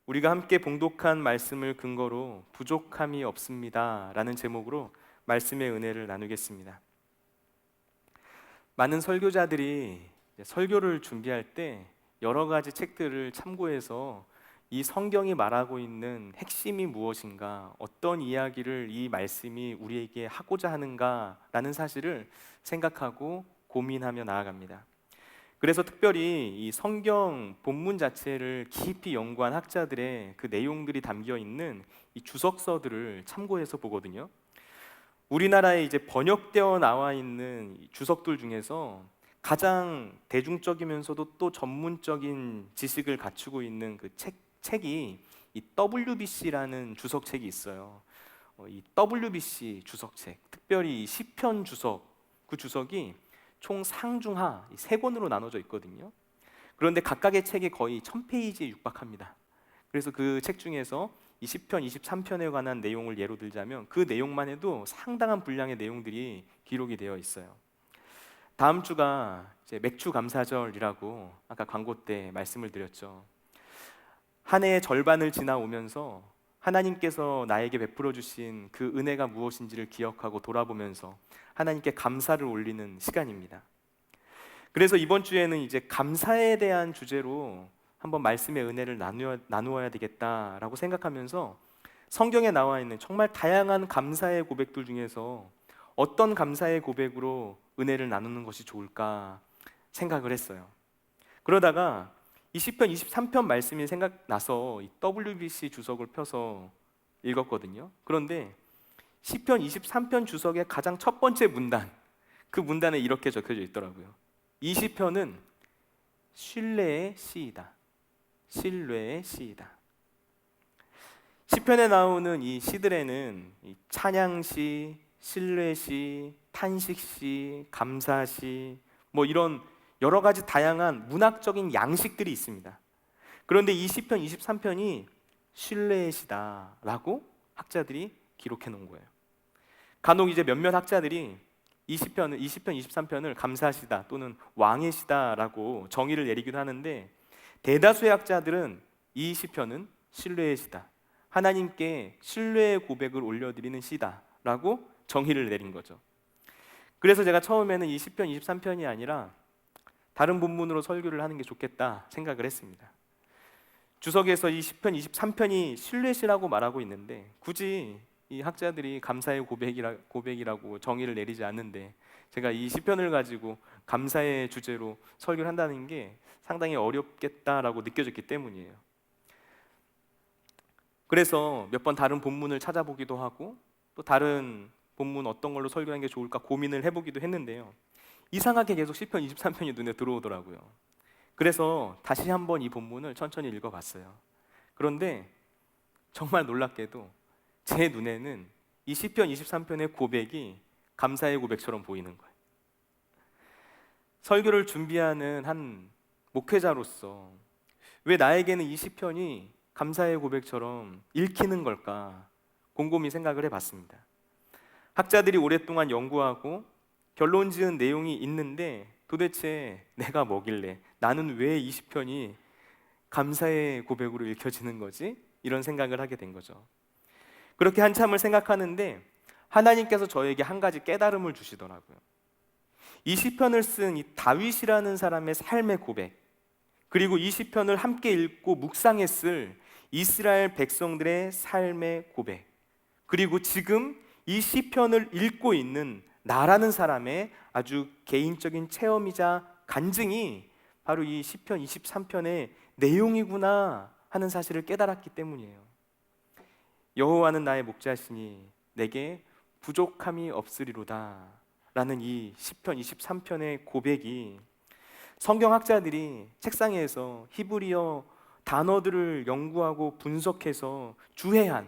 우리가 함께 봉독한 말씀을 근거로 부족함이 없습니다 라는 제목으로 말씀의 은혜를 나누겠습니다. 많은 설교자들이 설교를 준비할 때 여러 가지 책들을 참고해서 이 성경이 말하고 있는 핵심이 무엇인가, 어떤 이야기를 이 말씀이 우리에게 하고자 하는가 라는 사실을 생각하고 고민하며 나아갑니다. 그래서 특별히 이 성경 본문 자체를 깊이 연구한 학자들의 그 내용들이 담겨 있는 이 주석서들을 참고해서 보거든요. 우리나라에 이제 번역되어 나와 있는 이 주석들 중에서 가장 대중적이면서도 또 전문적인 지식을 갖추고 있는 그 책이 이 WBC라는 주석책이 있어요. 이 WBC 주석책, 특별히 이 시편 주석, 그 주석이 총 상중하 세 권으로 나눠져 있거든요. 그런데 각각의 책이 거의 1000페이지에 육박합니다. 그래서 그 책 중에서 이 시편 23편에 관한 내용을 예로 들자면 그 내용만 해도 상당한 분량의 내용들이 기록이 되어 있어요. 다음 주가 이제 맥주 감사절이라고 아까 광고 때 말씀을 드렸죠. 한 해의 절반을 지나오면서 하나님께서 나에게 베풀어 주신 그 은혜가 무엇인지를 기억하고 돌아보면서 하나님께 감사를 올리는 시간입니다. 그래서 이번 주에는 이제 감사에 대한 주제로 한번 말씀의 은혜를 나누어야 되겠다라고 생각하면서 성경에 나와 있는 정말 다양한 감사의 고백들 중에서 어떤 감사의 고백으로 은혜를 나누는 것이 좋을까 생각을 했어요. 그러다가 이 시편 23편 말씀이 생각나서 이 WBC 주석을 펴서 읽었거든요. 그런데 시편 23편 주석의 가장 첫 번째 문단, 그 문단에 이렇게 적혀져 있더라고요. 이 시편은 신뢰의 시이다. 신뢰의 시이다. 시편에 나오는 이 시들에는 이 찬양시, 신뢰시, 탄식시, 감사시, 뭐 이런 여러 가지 다양한 문학적인 양식들이 있습니다. 그런데 이 시편 23편이 신뢰의 시다라고 학자들이 기록해 놓은 거예요. 간혹 이제 몇몇 학자들이 이 시편 23편을 감사시다 또는 왕의 시다라고 정의를 내리기도 하는데, 대다수의 학자들은 이 시편은 신뢰의 시다, 하나님께 신뢰의 고백을 올려드리는 시다라고 정의를 내린 거죠. 그래서 제가 처음에는 이 시편 23편이 아니라 다른 본문으로 설교를 하는 게 좋겠다 생각을 했습니다. 주석에서 이 시편 23편이 신뢰시라고 말하고 있는데 굳이 이 학자들이 감사의 고백이라고 정의를 내리지 않는데 제가 이 시편을 가지고 감사의 주제로 설교를 한다는 게 상당히 어렵겠다라고 느껴졌기 때문이에요. 그래서 몇 번 다른 본문을 찾아보기도 하고 또 다른 본문 어떤 걸로 설교하는 게 좋을까 고민을 해보기도 했는데요. 이상하게 계속 시편 23편이 눈에 들어오더라고요. 그래서 다시 한번 이 본문을 천천히 읽어봤어요. 그런데 정말 놀랍게도 제 눈에는 이 시편 23편의 고백이 감사의 고백처럼 보이는 거예요. 설교를 준비하는 한 목회자로서 왜 나에게는 이 시편이 감사의 고백처럼 읽히는 걸까 곰곰이 생각을 해봤습니다. 학자들이 오랫동안 연구하고 결론 지은 내용이 있는데 도대체 내가 뭐길래, 나는 왜 이 시편이 감사의 고백으로 읽혀지는 거지? 이런 생각을 하게 된 거죠. 그렇게 한참을 생각하는데 하나님께서 저에게 한 가지 깨달음을 주시더라고요. 이 시편을 쓴 이 다윗이라는 사람의 삶의 고백, 그리고 이 시편을 함께 읽고 묵상했을 이스라엘 백성들의 삶의 고백, 그리고 지금 이 시편을 읽고 있는 나라는 사람의 아주 개인적인 체험이자 간증이 바로 이 시편 23편의 내용이구나 하는 사실을 깨달았기 때문이에요. 여호와는 나의 목자시니 내게 부족함이 없으리로다 라는 이 시편 23편의 고백이 성경학자들이 책상에서 히브리어 단어들을 연구하고 분석해서 주해한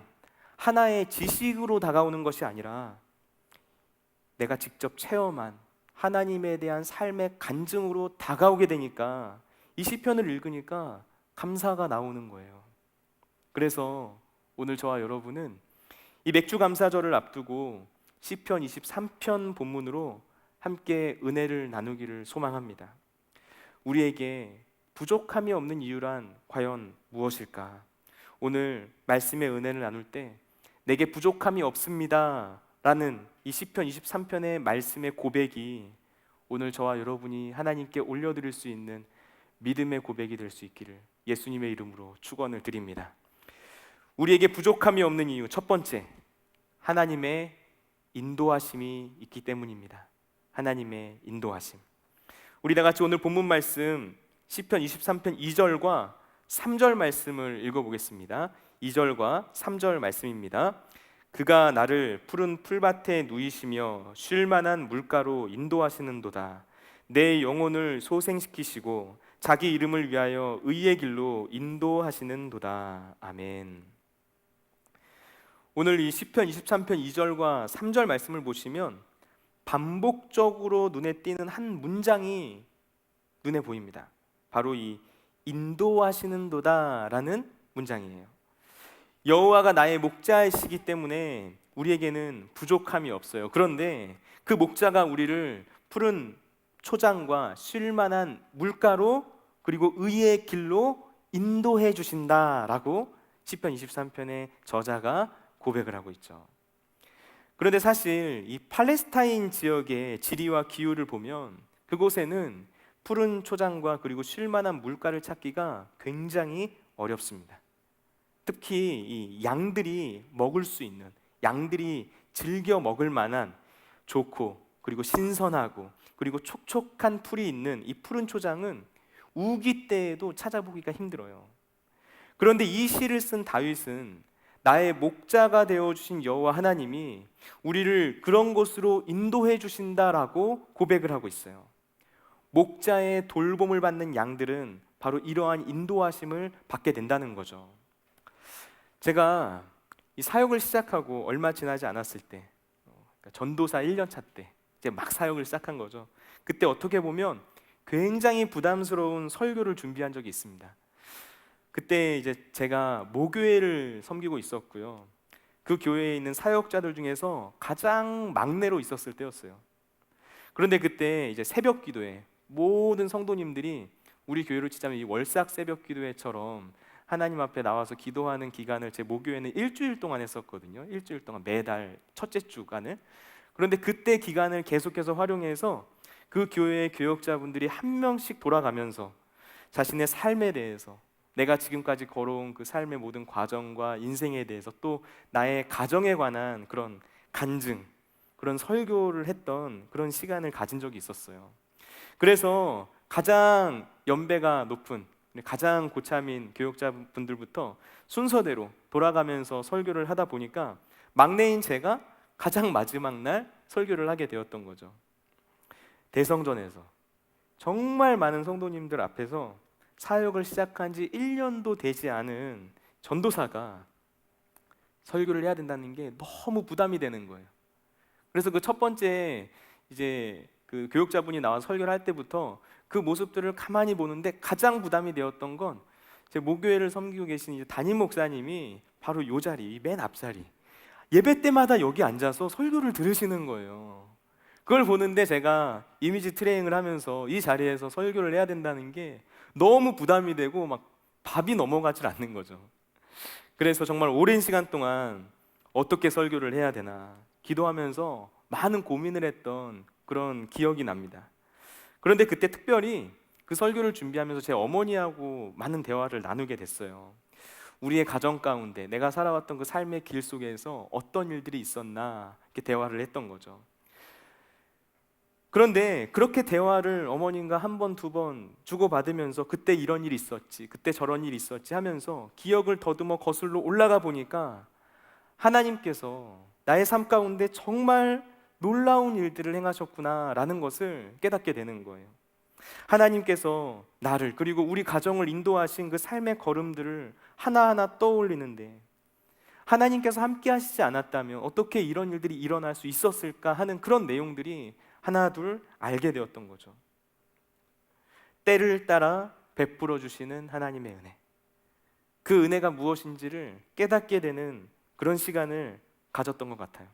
하나의 지식으로 다가오는 것이 아니라 내가 직접 체험한 하나님에 대한 삶의 간증으로 다가오게 되니까 이 시편을 읽으니까 감사가 나오는 거예요. 그래서 오늘 저와 여러분은 이 맥주 감사절을 앞두고 시편 23편 본문으로 함께 은혜를 나누기를 소망합니다. 우리에게 부족함이 없는 이유란 과연 무엇일까? 오늘 말씀의 은혜를 나눌 때 내게 부족함이 없습니다 라는 이 시편 23편의 말씀의 고백이 오늘 저와 여러분이 하나님께 올려드릴 수 있는 믿음의 고백이 될 수 있기를 예수님의 이름으로 축원을 드립니다. 우리에게 부족함이 없는 이유, 첫 번째, 하나님의 인도하심이 있기 때문입니다. 하나님의 인도하심. 우리 다 같이 오늘 본문 말씀 시편 23편 2절과 3절 말씀을 읽어보겠습니다. 2절과 3절 말씀입니다. 그가 나를 푸른 풀밭에 누이시며 쉴 만한 물가로 인도하시는도다. 내 영혼을 소생시키시고 자기 이름을 위하여 의의 길로 인도하시는도다. 아멘. 오늘 이 시편 23편 2절과 3절 말씀을 보시면 반복적으로 눈에 띄는 한 문장이 눈에 보입니다. 바로 이 인도하시는도다라는 문장이에요. 여호와가 나의 목자이시기 때문에 우리에게는 부족함이 없어요. 그런데 그 목자가 우리를 푸른 초장과 쉴 만한 물가로 그리고 의의 길로 인도해 주신다라고 시편 23편의 저자가 고백을 하고 있죠. 그런데 사실 이 팔레스타인 지역의 지리와 기후를 보면 그곳에는 푸른 초장과 그리고 쉴 만한 물가를 찾기가 굉장히 어렵습니다. 특히 이 양들이 먹을 수 있는, 양들이 즐겨 먹을 만한 좋고 그리고 신선하고 그리고 촉촉한 풀이 있는 이 푸른 초장은 우기 때에도 찾아보기가 힘들어요. 그런데 이 시를 쓴 다윗은 나의 목자가 되어주신 여호와 하나님이 우리를 그런 곳으로 인도해 주신다라고 고백을 하고 있어요. 목자의 돌봄을 받는 양들은 바로 이러한 인도하심을 받게 된다는 거죠. 제가 이 사역을 시작하고 얼마 지나지 않았을 때, 전도사 1년차 때 이제 막 사역을 시작한 거죠. 그때 어떻게 보면 굉장히 부담스러운 설교를 준비한 적이 있습니다. 그때 이제 제가 모교회를 섬기고 있었고요. 그 교회에 있는 사역자들 중에서 가장 막내로 있었을 때였어요. 그런데 그때 이제 새벽 기도회, 모든 성도님들이 우리 교회로 치자면 이 월삭 새벽 기도회처럼 하나님 앞에 나와서 기도하는 기간을 제 모교회는 일주일 동안 했었거든요. 일주일 동안 매달 첫째 주간을. 그런데 그때 기간을 계속해서 활용해서 그 교회의 교역자분들이 한 명씩 돌아가면서 자신의 삶에 대해서, 내가 지금까지 걸어온 그 삶의 모든 과정과 인생에 대해서, 또 나의 가정에 관한 그런 간증, 그런 설교를 했던 그런 시간을 가진 적이 있었어요. 그래서 가장 연배가 높은, 가장 고참인 교역자분들부터 순서대로 돌아가면서 설교를 하다 보니까 막내인 제가 가장 마지막 날 설교를 하게 되었던 거죠. 대성전에서 정말 많은 성도님들 앞에서 사역을 시작한 지 1년도 되지 않은 전도사가 설교를 해야 된다는 게 너무 부담이 되는 거예요. 그래서 그 첫 번째 이제 그 교육자분이 나와서 설교를 할 때부터 그 모습들을 가만히 보는데 가장 부담이 되었던 건 제 모교회를 섬기고 계신 이제 담임 목사님이 바로 요 자리, 맨 앞자리, 예배 때마다 여기 앉아서 설교를 들으시는 거예요. 그걸 보는데 제가 이미지 트레이닝을 하면서 이 자리에서 설교를 해야 된다는 게 너무 부담이 되고 막 밥이 넘어가질 않는 거죠. 그래서 정말 오랜 시간 동안 어떻게 설교를 해야 되나 기도하면서 많은 고민을 했던 그런 기억이 납니다. 그런데 그때 특별히 그 설교를 준비하면서 제 어머니하고 많은 대화를 나누게 됐어요. 우리의 가정 가운데 내가 살아왔던 그 삶의 길 속에서 어떤 일들이 있었나 이렇게 대화를 했던 거죠. 그런데 그렇게 대화를 어머님과 한 번, 두 번 주고받으면서 그때 이런 일이 있었지, 그때 저런 일이 있었지 하면서 기억을 더듬어 거슬러 올라가 보니까 하나님께서 나의 삶 가운데 정말 놀라운 일들을 행하셨구나라는 것을 깨닫게 되는 거예요. 하나님께서 나를 그리고 우리 가정을 인도하신 그 삶의 걸음들을 하나하나 떠올리는데 하나님께서 함께 하시지 않았다면 어떻게 이런 일들이 일어날 수 있었을까 하는 그런 내용들이 하나 둘 알게 되었던 거죠. 때를 따라 베풀어 주시는 하나님의 은혜, 그 은혜가 무엇인지를 깨닫게 되는 그런 시간을 가졌던 것 같아요.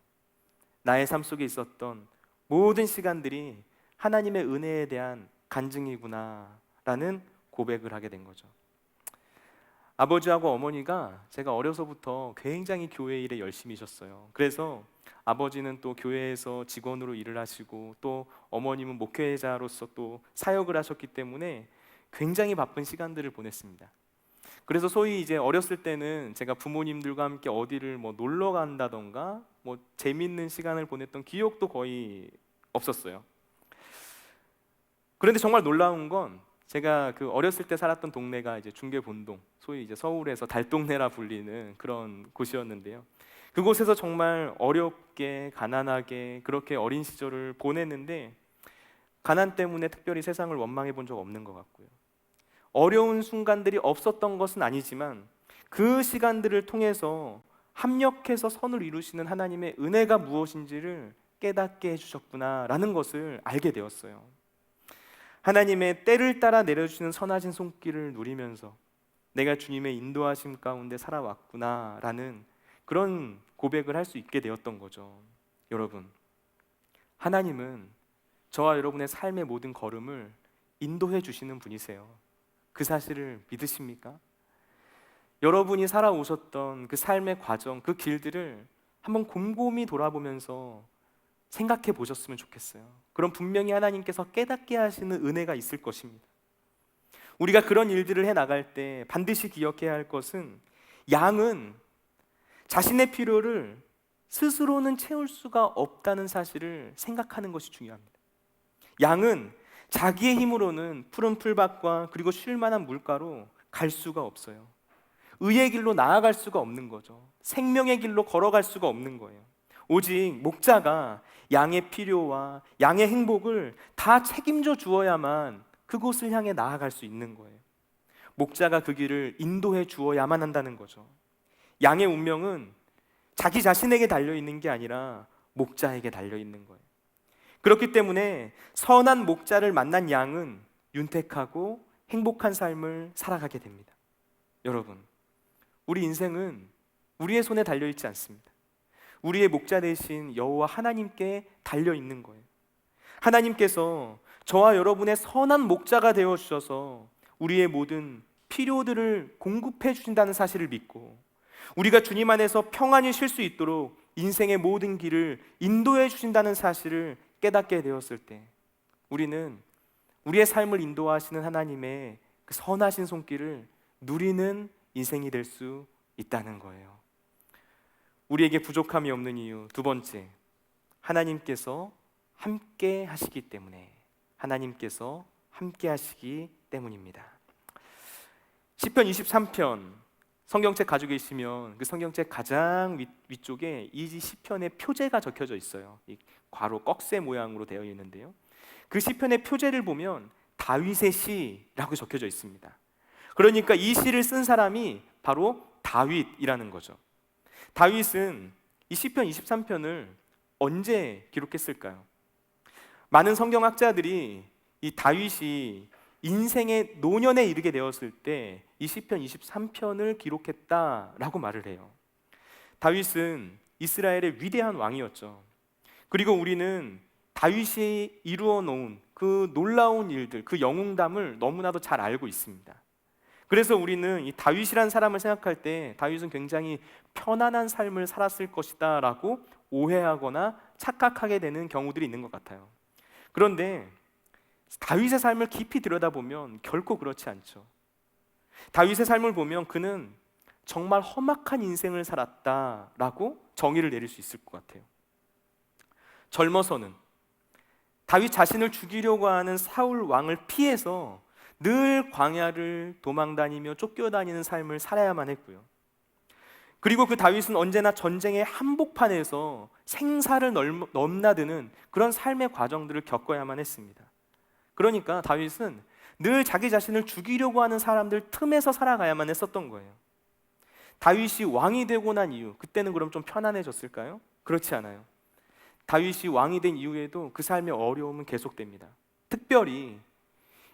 나의 삶 속에 있었던 모든 시간들이 하나님의 은혜에 대한 간증이구나 라는 고백을 하게 된 거죠. 아버지하고 어머니가 제가 어려서부터 굉장히 교회 일에 열심히셨어요. 그래서 아버지는 또 교회에서 직원으로 일을 하시고 또 어머님은 목회자로서 또 사역을 하셨기 때문에 굉장히 바쁜 시간들을 보냈습니다. 그래서 소위 이제 어렸을 때는 제가 부모님들과 함께 어디를 뭐 놀러 간다던가 뭐 재밌는 시간을 보냈던 기억도 거의 없었어요. 그런데 정말 놀라운 건 제가 그 어렸을 때 살았던 동네가 이제 중계본동, 소위 이제 서울에서 달동네라 불리는 그런 곳이었는데요. 그곳에서 정말 어렵게 가난하게 그렇게 어린 시절을 보냈는데 가난 때문에 특별히 세상을 원망해 본 적 없는 것 같고요. 어려운 순간들이 없었던 것은 아니지만 그 시간들을 통해서 합력해서 선을 이루시는 하나님의 은혜가 무엇인지를 깨닫게 해주셨구나라는 것을 알게 되었어요. 하나님의 때를 따라 내려주시는 선하신 손길을 누리면서 내가 주님의 인도하심 가운데 살아왔구나라는 그런 고백을 할 수 있게 되었던 거죠. 여러분, 하나님은 저와 여러분의 삶의 모든 걸음을 인도해 주시는 분이세요. 그 사실을 믿으십니까? 여러분이 살아오셨던 그 삶의 과정, 그 길들을 한번 곰곰이 돌아보면서 생각해 보셨으면 좋겠어요. 그럼 분명히 하나님께서 깨닫게 하시는 은혜가 있을 것입니다. 우리가 그런 일들을 해 나갈 때 반드시 기억해야 할 것은 양은 자신의 필요를 스스로는 채울 수가 없다는 사실을 생각하는 것이 중요합니다. 양은 자기의 힘으로는 푸른 풀밭과 그리고 쉴 만한 물가로 갈 수가 없어요. 의의 길로 나아갈 수가 없는 거죠. 생명의 길로 걸어갈 수가 없는 거예요. 오직 목자가 양의 필요와 양의 행복을 다 책임져 주어야만 그곳을 향해 나아갈 수 있는 거예요. 목자가 그 길을 인도해 주어야만 한다는 거죠. 양의 운명은 자기 자신에게 달려있는 게 아니라 목자에게 달려있는 거예요. 그렇기 때문에 선한 목자를 만난 양은 윤택하고 행복한 삶을 살아가게 됩니다. 여러분, 우리 인생은 우리의 손에 달려있지 않습니다. 우리의 목자 되신 여호와 하나님께 달려있는 거예요. 하나님께서 저와 여러분의 선한 목자가 되어주셔서 우리의 모든 필요들을 공급해 주신다는 사실을 믿고 우리가 주님 안에서 평안히 쉴 수 있도록 인생의 모든 길을 인도해 주신다는 사실을 깨닫게 되었을 때 우리는 우리의 삶을 인도하시는 하나님의 그 선하신 손길을 누리는 인생이 될 수 있다는 거예요. 우리에게 부족함이 없는 이유 두 번째, 하나님께서 함께 하시기 때문에, 하나님께서 함께 하시기 때문입니다. 시편 23편 성경책 가지고 계시면 그 성경책 가장 위쪽에 이 시편의 표제가 적혀져 있어요. 이 괄호 꺽쇠 모양으로 되어 있는데요, 그 시편의 표제를 보면 다윗의 시라고 적혀져 있습니다. 그러니까 이 시를 쓴 사람이 바로 다윗이라는 거죠. 다윗은 이 시편 23편을 언제 기록했을까요? 많은 성경학자들이 이 다윗이 인생의 노년에 이르게 되었을 때 이 시편 23편을 기록했다라고 말을 해요. 다윗은 이스라엘의 위대한 왕이었죠. 그리고 우리는 다윗이 이루어 놓은 그 놀라운 일들, 그 영웅담을 너무나도 잘 알고 있습니다. 그래서 우리는 이 다윗이라는 사람을 생각할 때 다윗은 굉장히 편안한 삶을 살았을 것이다 라고 오해하거나 착각하게 되는 경우들이 있는 것 같아요. 그런데 다윗의 삶을 깊이 들여다보면 결코 그렇지 않죠. 다윗의 삶을 보면 그는 정말 험악한 인생을 살았다라고 정의를 내릴 수 있을 것 같아요. 젊어서는 다윗 자신을 죽이려고 하는 사울 왕을 피해서 늘 광야를 도망다니며 쫓겨다니는 삶을 살아야만 했고요. 그리고 그 다윗은 언제나 전쟁의 한복판에서 생사를 넘나드는 그런 삶의 과정들을 겪어야만 했습니다. 그러니까 다윗은 늘 자기 자신을 죽이려고 하는 사람들 틈에서 살아가야만 했었던 거예요. 다윗이 왕이 되고 난 이후, 그때는 그럼 좀 편안해졌을까요? 그렇지 않아요. 다윗이 왕이 된 이후에도 그 삶의 어려움은 계속됩니다. 특별히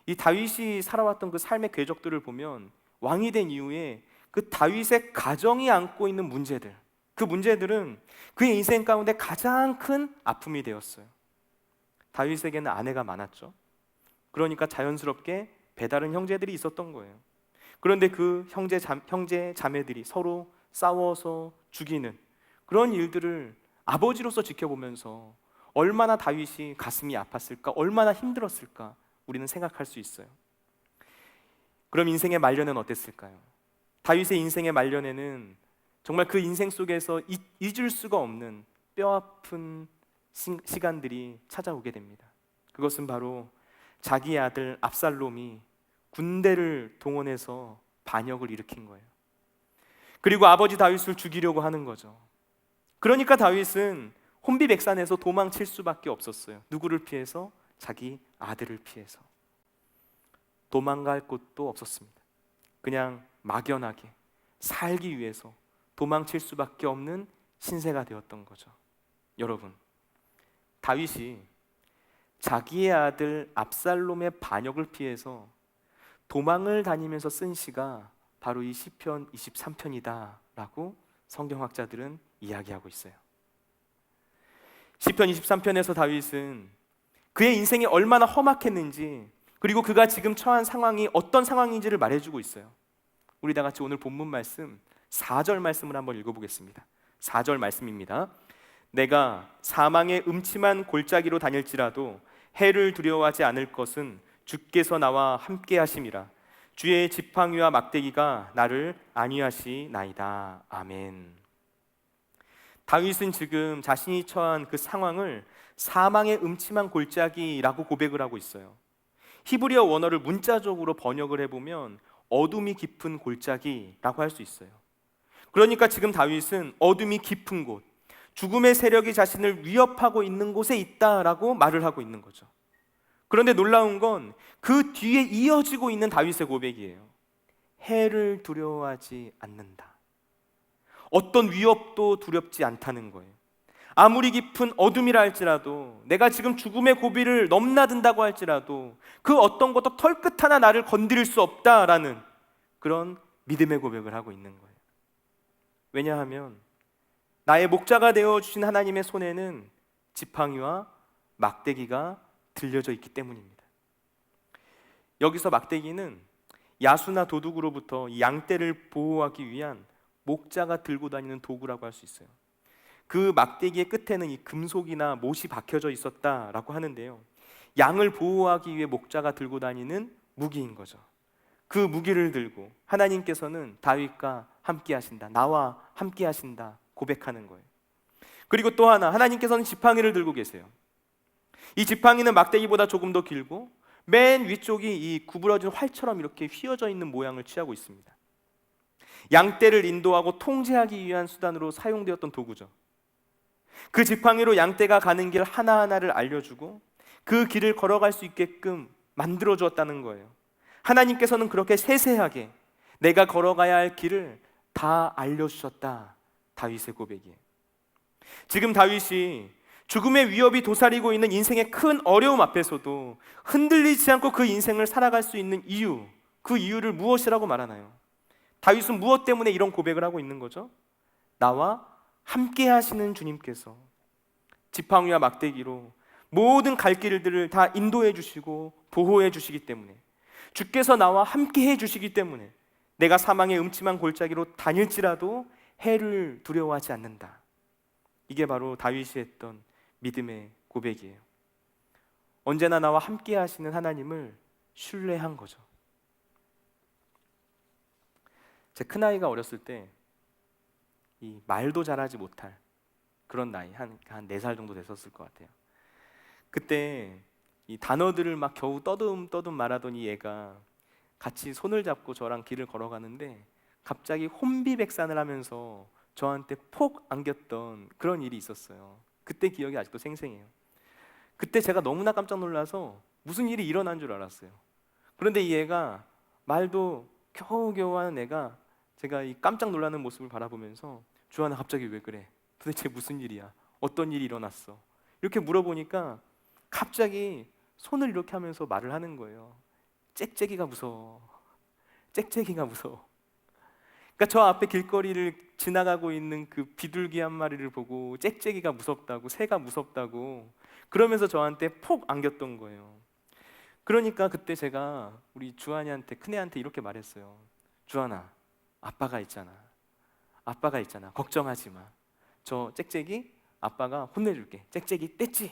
이 다윗이 살아왔던 그 삶의 궤적들을 보면 왕이 된 이후에 그 다윗의 가정이 안고 있는 문제들, 그 문제들은 그의 인생 가운데 가장 큰 아픔이 되었어요. 다윗에게는 아내가 많았죠. 그러니까 자연스럽게 배다른 형제들이 있었던 거예요. 그런데 그 형제 자매들이 서로 싸워서 죽이는 그런 일들을 아버지로서 지켜보면서 얼마나 다윗이 가슴이 아팠을까, 얼마나 힘들었을까 우리는 생각할 수 있어요. 그럼 인생의 말년은 어땠을까요? 다윗의 인생의 말년에는 정말 그 인생 속에서 잊을 수가 없는 뼈아픈 시간들이 찾아오게 됩니다. 그것은 바로 자기의 아들 압살롬이 군대를 동원해서 반역을 일으킨 거예요. 그리고 아버지 다윗을 죽이려고 하는 거죠. 그러니까 다윗은 혼비백산에서 도망칠 수밖에 없었어요. 누구를 피해서? 자기 아들을 피해서. 도망갈 곳도 없었습니다. 그냥 막연하게 살기 위해서 도망칠 수밖에 없는 신세가 되었던 거죠. 여러분, 다윗이 자기의 아들 압살롬의 반역을 피해서 도망을 다니면서 쓴 시가 바로 이 시편 23편이다 라고 성경학자들은 이야기하고 있어요. 시편 23편에서 다윗은 그의 인생이 얼마나 험악했는지, 그리고 그가 지금 처한 상황이 어떤 상황인지를 말해주고 있어요. 우리 다 같이 오늘 본문 말씀 4절 말씀을 한번 읽어보겠습니다. 4절 말씀입니다. 내가 사망의 음침한 골짜기로 다닐지라도 해를 두려워하지 않을 것은 주께서 나와 함께 하심이라. 주의 지팡이와 막대기가 나를 안위하시나이다. 아멘. 다윗은 지금 자신이 처한 그 상황을 사망의 음침한 골짜기라고 고백을 하고 있어요. 히브리어 원어를 문자적으로 번역을 해보면 어둠이 깊은 골짜기라고 할 수 있어요. 그러니까 지금 다윗은 어둠이 깊은 곳, 죽음의 세력이 자신을 위협하고 있는 곳에 있다라고 말을 하고 있는 거죠. 그런데 놀라운 건 그 뒤에 이어지고 있는 다윗의 고백이에요. 해를 두려워하지 않는다. 어떤 위협도 두렵지 않다는 거예요. 아무리 깊은 어둠이라 할지라도, 내가 지금 죽음의 고비를 넘나든다고 할지라도 그 어떤 것도 털끝 하나 나를 건드릴 수 없다라는 그런 믿음의 고백을 하고 있는 거예요. 왜냐하면 나의 목자가 되어주신 하나님의 손에는 지팡이와 막대기가 들려져 있기 때문입니다. 여기서 막대기는 야수나 도둑으로부터 이 양떼를 보호하기 위한 목자가 들고 다니는 도구라고 할 수 있어요. 그 막대기의 끝에는 이 금속이나 못이 박혀져 있었다라고 하는데요, 양을 보호하기 위해 목자가 들고 다니는 무기인 거죠. 그 무기를 들고 하나님께서는 다윗과 함께 하신다, 나와 함께 하신다 고백하는 거예요. 그리고 또 하나, 하나님께서는 지팡이를 들고 계세요. 이 지팡이는 막대기보다 조금 더 길고 맨 위쪽이 이 구부러진 활처럼 이렇게 휘어져 있는 모양을 취하고 있습니다. 양떼를 인도하고 통제하기 위한 수단으로 사용되었던 도구죠. 그 지팡이로 양떼가 가는 길 하나하나를 알려주고 그 길을 걸어갈 수 있게끔 만들어 주었다는 거예요. 하나님께서는 그렇게 세세하게 내가 걸어가야 할 길을 다 알려주셨다. 다윗의 고백이에요. 지금 다윗이 죽음의 위협이 도사리고 있는 인생의 큰 어려움 앞에서도 흔들리지 않고 그 인생을 살아갈 수 있는 이유, 그 이유를 무엇이라고 말하나요? 다윗은 무엇 때문에 이런 고백을 하고 있는 거죠? 나와 함께 하시는 주님께서 지팡이와 막대기로 모든 갈 길들을 다 인도해 주시고 보호해 주시기 때문에, 주께서 나와 함께 해 주시기 때문에 내가 사망의 음침한 골짜기로 다닐지라도 해를 두려워하지 않는다. 이게 바로 다윗이 했던 믿음의 고백이에요. 언제나 나와 함께 하시는 하나님을 신뢰한 거죠. 제 큰아이가 어렸을 때 이 말도 잘하지 못할 그런 나이, 한 4살 정도 됐었을 것 같아요. 그때 이 단어들을 막 겨우 떠듬 말하던 이 애가 같이 손을 잡고 저랑 길을 걸어가는데 갑자기 혼비백산을 하면서 저한테 폭 안겼던 그런 일이 있었어요. 그때 기억이 아직도 생생해요. 그때 제가 너무나 깜짝 놀라서 무슨 일이 일어난 줄 알았어요. 그런데 이 애가 말도 겨우겨우 하는 애가 제가 이 깜짝 놀라는 모습을 바라보면서 주하나 갑자기 왜 그래? 도대체 무슨 일이야? 어떤 일이 일어났어? 이렇게 물어보니까 갑자기 손을 이렇게 하면서 말을 하는 거예요. 짹짹이가 무서워. 짹짹이가 무서워. 그러니까 저 앞에 길거리를 지나가고 있는 그 비둘기 한 마리를 보고 짹짹이가 무섭다고, 새가 무섭다고 그러면서 저한테 폭 안겼던 거예요. 그러니까 그때 제가 우리 주한이한테, 큰애한테 이렇게 말했어요. 주하나, 아빠가 있잖아. 아빠가 있잖아. 걱정하지 마. 저 짹짹이 아빠가 혼내줄게. 짹짹이 뗐지?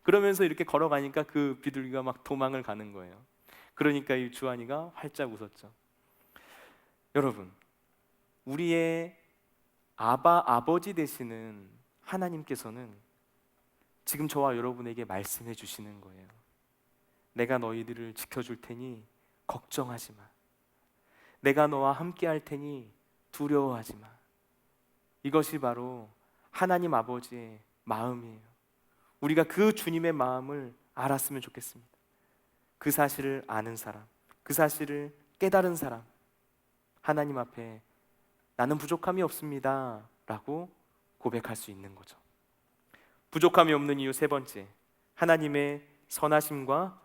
그러면서 이렇게 걸어가니까 그 비둘기가 막 도망을 가는 거예요. 그러니까 이 주한이가 활짝 웃었죠. 여러분, 우리의 아버지 되시는 하나님께서는 지금 저와 여러분에게 말씀해 주시는 거예요. 내가 너희들을 지켜줄 테니 걱정하지 마. 내가 너와 함께 할 테니 두려워하지 마. 이것이 바로 하나님 아버지의 마음이에요. 우리가 그 주님의 마음을 알았으면 좋겠습니다. 그 사실을 아는 사람, 그 사실을 깨달은 사람, 하나님 앞에 나는 부족함이 없습니다 라고 고백할 수 있는 거죠. 부족함이 없는 이유 세 번째, 하나님의 선하심과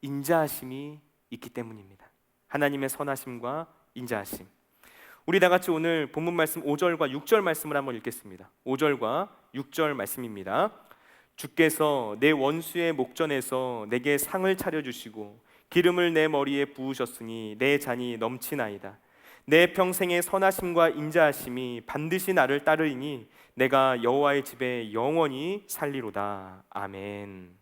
인자하심이 있기 때문입니다. 하나님의 선하심과 인자하심. 우리 다 같이 오늘 본문 말씀 5절과 6절 말씀을 한번 읽겠습니다. 5절과 6절 말씀입니다. 주께서 내 원수의 목전에서 내게 상을 차려주시고 기름을 내 머리에 부으셨으니 내 잔이 넘치나이다. 내 평생의 선하심과 인자하심이 반드시 나를 따르리니 내가 여호와의 집에 영원히 살리로다. 아멘.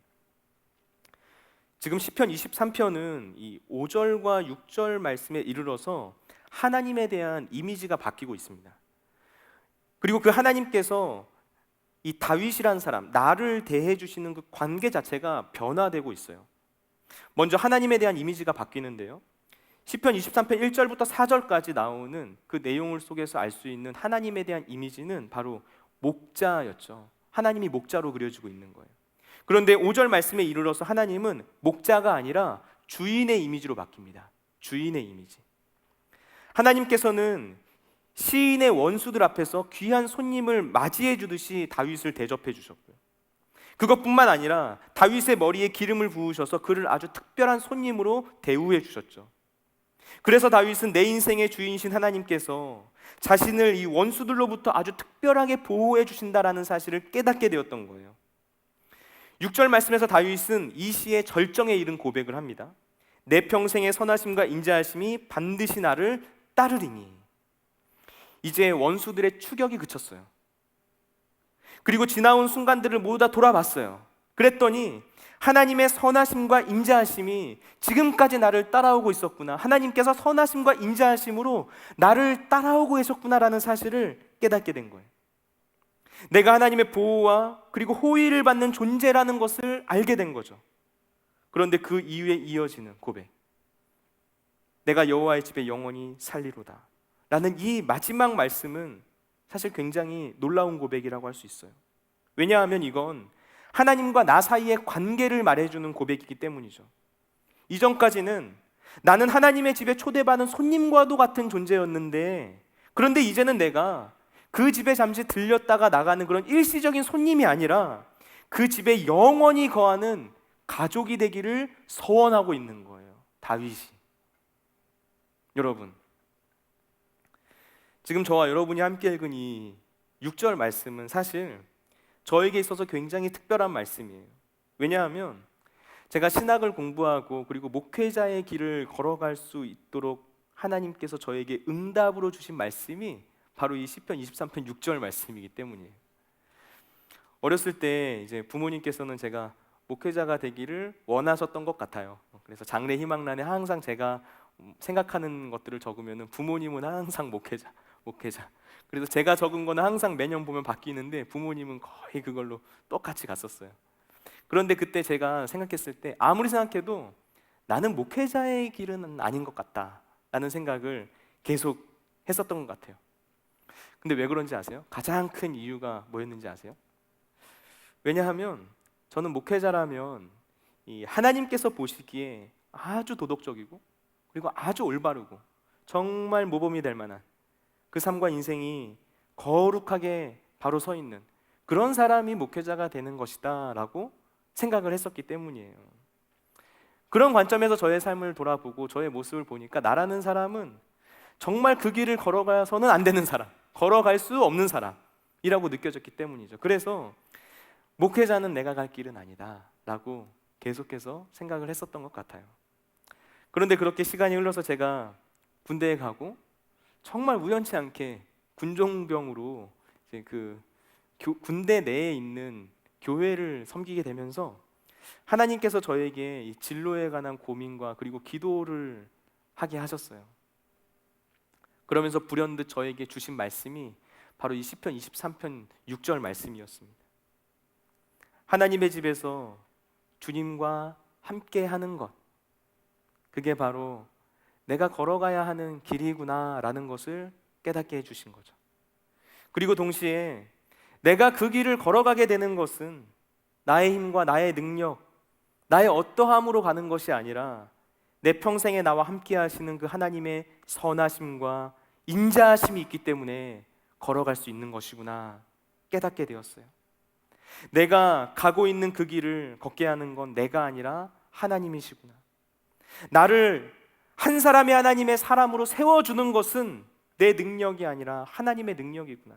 지금 시편 23편은 이 5절과 6절 말씀에 이르러서 하나님에 대한 이미지가 바뀌고 있습니다. 그리고 그 하나님께서 이 다윗이란 사람, 나를 대해 주시는 그 관계 자체가 변화되고 있어요. 먼저 하나님에 대한 이미지가 바뀌는데요, 시편 23편 1절부터 4절까지 나오는 그 내용을 속에서 알 수 있는 하나님에 대한 이미지는 바로 목자였죠. 하나님이 목자로 그려지고 있는 거예요. 그런데 5절 말씀에 이르러서 하나님은 목자가 아니라 주인의 이미지로 바뀝니다. 주인의 이미지. 하나님께서는 시인의 원수들 앞에서 귀한 손님을 맞이해 주듯이 다윗을 대접해 주셨고요, 그것뿐만 아니라 다윗의 머리에 기름을 부으셔서 그를 아주 특별한 손님으로 대우해 주셨죠. 그래서 다윗은 내 인생의 주인이신 하나님께서 자신을 이 원수들로부터 아주 특별하게 보호해 주신다라는 사실을 깨닫게 되었던 거예요. 6절 말씀에서 다윗은 이 시의 절정에 이른 고백을 합니다. 내 평생의 선하심과 인자하심이 반드시 나를 따르리니. 이제 원수들의 추격이 그쳤어요. 그리고 지나온 순간들을 모두 다 돌아봤어요. 그랬더니 하나님의 선하심과 인자하심이 지금까지 나를 따라오고 있었구나, 하나님께서 선하심과 인자하심으로 나를 따라오고 계셨구나라는 사실을 깨닫게 된 거예요. 내가 하나님의 보호와 그리고 호의를 받는 존재라는 것을 알게 된 거죠. 그런데 그 이후에 이어지는 고백, 내가 여호와의 집에 영원히 살리로다 라는 이 마지막 말씀은 사실 굉장히 놀라운 고백이라고 할 수 있어요. 왜냐하면 이건 하나님과 나 사이의 관계를 말해주는 고백이기 때문이죠. 이전까지는 나는 하나님의 집에 초대받은 손님과도 같은 존재였는데, 그런데 이제는 내가 그 집에 잠시 들렸다가 나가는 그런 일시적인 손님이 아니라 그 집에 영원히 거하는 가족이 되기를 서원하고 있는 거예요, 다윗이. 여러분, 지금 저와 여러분이 함께 읽은 이 6절 말씀은 사실 저에게 있어서 굉장히 특별한 말씀이에요. 왜냐하면 제가 신학을 공부하고 그리고 목회자의 길을 걸어갈 수 있도록 하나님께서 저에게 응답으로 주신 말씀이 바로 이 시편 23편 6절 말씀이기 때문이에요. 어렸을 때 이제 부모님께서는 제가 목회자가 되기를 원하셨던 것 같아요. 그래서 장래 희망란에 항상 제가 생각하는 것들을 적으면 부모님은 항상 목회자. 그래서 제가 적은 거는 항상 매년 보면 바뀌는데 부모님은 거의 그걸로 똑같이 갔었어요. 그런데 그때 제가 생각했을 때 아무리 생각해도 나는 목회자의 길은 아닌 것 같다라는 생각을 계속 했었던 것 같아요. 근데 왜 그런지 아세요? 가장 큰 이유가 뭐였는지 아세요? 왜냐하면 저는 목회자라면 이 하나님께서 보시기에 아주 도덕적이고 그리고 아주 올바르고 정말 모범이 될 만한 그 삶과 인생이 거룩하게 바로 서 있는 그런 사람이 목회자가 되는 것이다 라고 생각을 했었기 때문이에요. 그런 관점에서 저의 삶을 돌아보고 저의 모습을 보니까 나라는 사람은 정말 그 길을 걸어가서는 안 되는 사람, 걸어갈 수 없는 사람이라고 느껴졌기 때문이죠. 그래서 목회자는 내가 갈 길은 아니다 라고 계속해서 생각을 했었던 것 같아요. 그런데 그렇게 시간이 흘러서 제가 군대에 가고 정말 우연치 않게 군종병으로 이제 군대 내에 있는 교회를 섬기게 되면서 하나님께서 저에게 이 진로에 관한 고민과 그리고 기도를 하게 하셨어요. 그러면서 불현듯 저에게 주신 말씀이 바로 이 시편 23편 6절 말씀이었습니다. 하나님의 집에서 주님과 함께 하는 것, 그게 바로 내가 걸어가야 하는 길이구나 라는 것을 깨닫게 해주신 거죠. 그리고 동시에 내가 그 길을 걸어가게 되는 것은 나의 힘과 나의 능력, 나의 어떠함으로 가는 것이 아니라 내 평생에 나와 함께 하시는 그 하나님의 선하심과 인자하심이 있기 때문에 걸어갈 수 있는 것이구나 깨닫게 되었어요. 내가 가고 있는 그 길을 걷게 하는 건 내가 아니라 하나님이시구나. 나를 한 사람의 하나님의 사람으로 세워주는 것은 내 능력이 아니라 하나님의 능력이구나.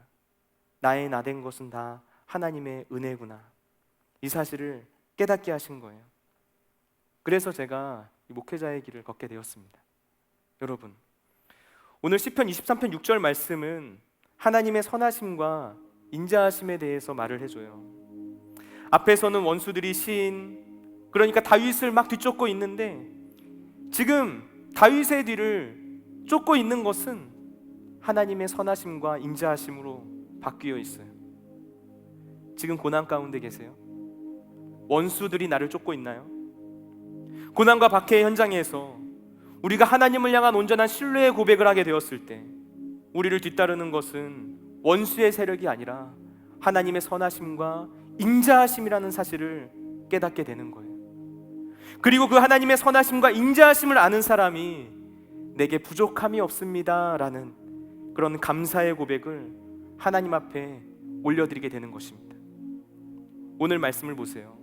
나의 나된 것은 다 하나님의 은혜구나. 이 사실을 깨닫게 하신 거예요. 그래서 제가 이 목회자의 길을 걷게 되었습니다. 여러분, 오늘 시편 23편 6절 말씀은 하나님의 선하심과 인자하심에 대해서 말을 해줘요. 앞에서는 원수들이 시인, 그러니까 다윗을 막 뒤쫓고 있는데 지금 다윗의 뒤를 쫓고 있는 것은 하나님의 선하심과 인자하심으로 바뀌어 있어요. 지금 고난 가운데 계세요? 원수들이 나를 쫓고 있나요? 고난과 박해의 현장에서 우리가 하나님을 향한 온전한 신뢰의 고백을 하게 되었을 때 우리를 뒤따르는 것은 원수의 세력이 아니라 하나님의 선하심과 인자하심이라는 사실을 깨닫게 되는 거예요. 그리고 그 하나님의 선하심과 인자하심을 아는 사람이 내게 부족함이 없습니다 라는 그런 감사의 고백을 하나님 앞에 올려드리게 되는 것입니다. 오늘 말씀을 보세요.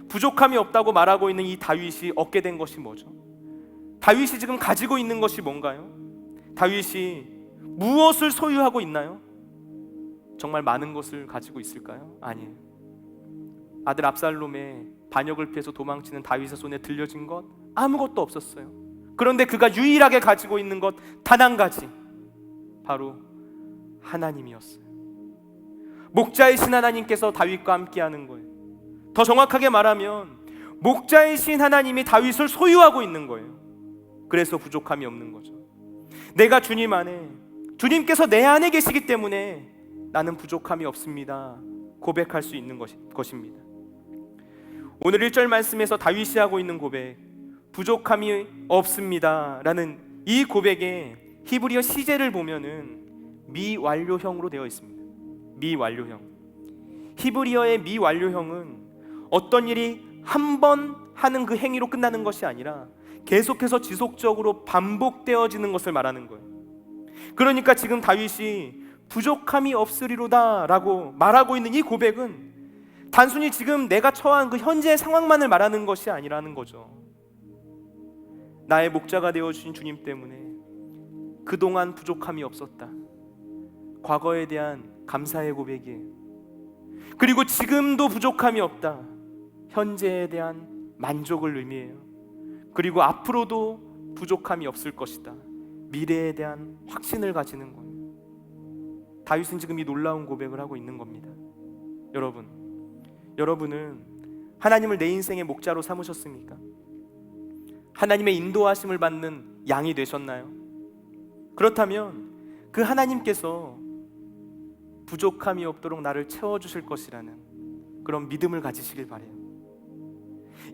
부족함이 없다고 말하고 있는 이 다윗이 얻게 된 것이 뭐죠? 다윗이 지금 가지고 있는 것이 뭔가요? 다윗이 무엇을 소유하고 있나요? 정말 많은 것을 가지고 있을까요? 아니에요. 아들 압살롬의 반역을 피해서 도망치는 다윗의 손에 들려진 것 아무것도 없었어요. 그런데 그가 유일하게 가지고 있는 것 단 한 가지, 바로 하나님이었어요. 목자이신 하나님께서 다윗과 함께하는 거예요. 더 정확하게 말하면 목자이신 하나님이 다윗을 소유하고 있는 거예요. 그래서 부족함이 없는 거죠. 내가 주님 안에, 주님께서 내 안에 계시기 때문에 나는 부족함이 없습니다 고백할 수 있는 것입니다. 오늘 1절 말씀에서 다윗이 하고 있는 고백, 부족함이 없습니다 라는 이 고백에 히브리어 시제를 보면은 미완료형으로 되어 있습니다. 미완료형. 히브리어의 미완료형은 어떤 일이 한 번 하는 그 행위로 끝나는 것이 아니라 계속해서 지속적으로 반복되어지는 것을 말하는 거예요. 그러니까 지금 다윗이 부족함이 없으리로다 라고 말하고 있는 이 고백은 단순히 지금 내가 처한 그 현재의 상황만을 말하는 것이 아니라는 거죠. 나의 목자가 되어주신 주님 때문에 그동안 부족함이 없었다. 과거에 대한 감사의 고백이에요. 그리고 지금도 부족함이 없다. 현재에 대한 만족을 의미해요. 그리고 앞으로도 부족함이 없을 것이다. 미래에 대한 확신을 가지는 거예요. 다윗은 지금 이 놀라운 고백을 하고 있는 겁니다. 여러분은 하나님을 내 인생의 목자로 삼으셨습니까? 하나님의 인도하심을 받는 양이 되셨나요? 그렇다면 그 하나님께서 부족함이 없도록 나를 채워주실 것이라는 그런 믿음을 가지시길 바라요.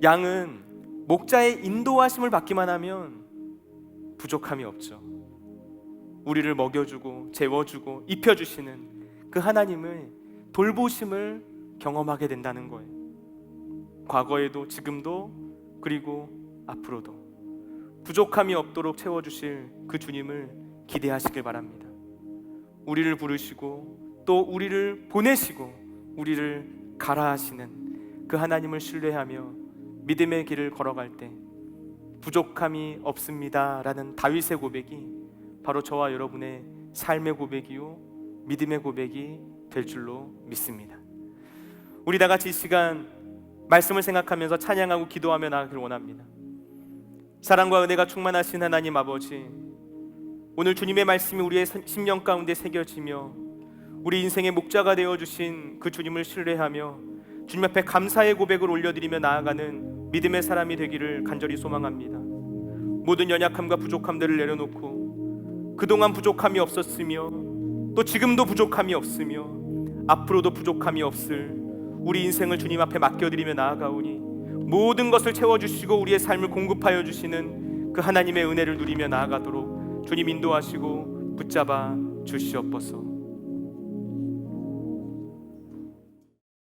양은 목자의 인도하심을 받기만 하면 부족함이 없죠. 우리를 먹여주고 재워주고 입혀주시는 그 하나님의 돌보심을 경험하게 된다는 거예요. 과거에도 지금도 그리고 앞으로도 부족함이 없도록 채워주실 그 주님을 기대하시길 바랍니다. 우리를 부르시고 또 우리를 보내시고 우리를 가라 하시는 그 하나님을 신뢰하며 믿음의 길을 걸어갈 때 부족함이 없습니다 라는 다윗의 고백이 바로 저와 여러분의 삶의 고백이요 믿음의 고백이 될 줄로 믿습니다. 우리 다 같이 이 시간 말씀을 생각하면서 찬양하고 기도하며 나가길 원합니다. 사랑과 은혜가 충만하신 하나님 아버지, 오늘 주님의 말씀이 우리의 심령 가운데 새겨지며 우리 인생의 목자가 되어주신 그 주님을 신뢰하며 주님 앞에 감사의 고백을 올려드리며 나아가는 믿음의 사람이 되기를 간절히 소망합니다. 모든 연약함과 부족함들을 내려놓고 그동안 부족함이 없었으며 또 지금도 부족함이 없으며 앞으로도 부족함이 없을 우리 인생을 주님 앞에 맡겨드리며 나아가오니 모든 것을 채워주시고 우리의 삶을 공급하여 주시는 그 하나님의 은혜를 누리며 나아가도록 주님 인도하시고 붙잡아 주시옵소서.